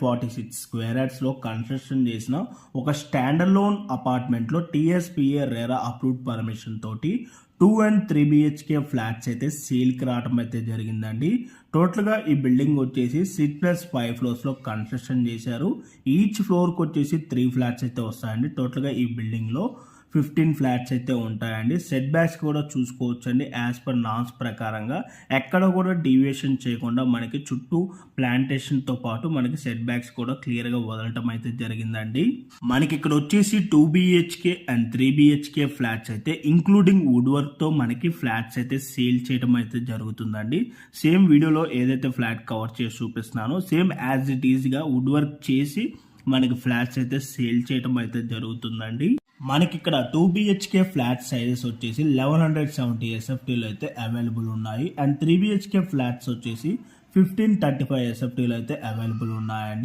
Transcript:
46 square yards లో construction చేసిన ఒక స్టాండర్డ్ లోన్ అపార్ట్మెంట్ లో టీఎస్పీఏ రెరా అప్రూవ్డ్ పర్మిషన్ తోటి 2 and 3 బిహెచ్కే ఫ్లాట్స్ అయితే సేల్ కి రావడం అయితే జరిగిందండి. టోటల్ గా ఈ బిల్డింగ్ వచ్చేసి 6+5 ఫ్లోర్స్ లో కన్స్ట్రక్షన్ చేశారు. ఈచ్ ఫ్లోర్ కి వచ్చేసి 3 ఫ్లాట్స్ అయితే వస్తాయండి. టోటల్ గా ఈ బిల్డింగ్ లో 15 ఫ్లాట్స్ అయితే ఉంటాయండి. సెట్ బ్యాక్స్ కూడా చూసుకోవచ్చండి. యాజ్ పర్ నామ్స్ ప్రకారంగా ఎక్కడ కూడా డీవియేషన్ చేయకుండా మనకి చుట్టూ ప్లాంటేషన్ తో పాటు మనకి సెట్ బ్యాక్స్ కూడా క్లియర్ గా వదలటం అయితే జరిగిందండి. మనకి ఇక్కడ వచ్చేసి 2 బిహెచ్కే అండ్ 3 బిహెచ్కే ఫ్లాట్స్ అయితే ఇంక్లూడింగ్ వుడ్ వర్క్ తో మనకి ఫ్లాట్స్ అయితే సేల్ చేయడం అయితే జరుగుతుందండి. సేమ్ వీడియోలో ఏదైతే ఫ్లాట్ కవర్ చేసి చూపిస్తున్నానో సేమ్ యాజ్ ఇట్ ఈజ్ గా వుడ్ వర్క్ చేసి మనకి ఫ్లాట్స్ అయితే సేల్ చేయడం అయితే జరుగుతుందండి. మనకి ఇక్కడ 2 బిహెచ్కే ఫ్లాట్ సైజెస్ వచ్చేసి 1170 ఎస్ఎఫ్టీలో అయితే అవైలబుల్ ఉన్నాయి. అండ్ 3 బిహెచ్కే ఫ్లాట్స్ వచ్చేసి 1535 ఎస్ఎఫ్టీలో అయితే అవైలబుల్ ఉన్నాయండి.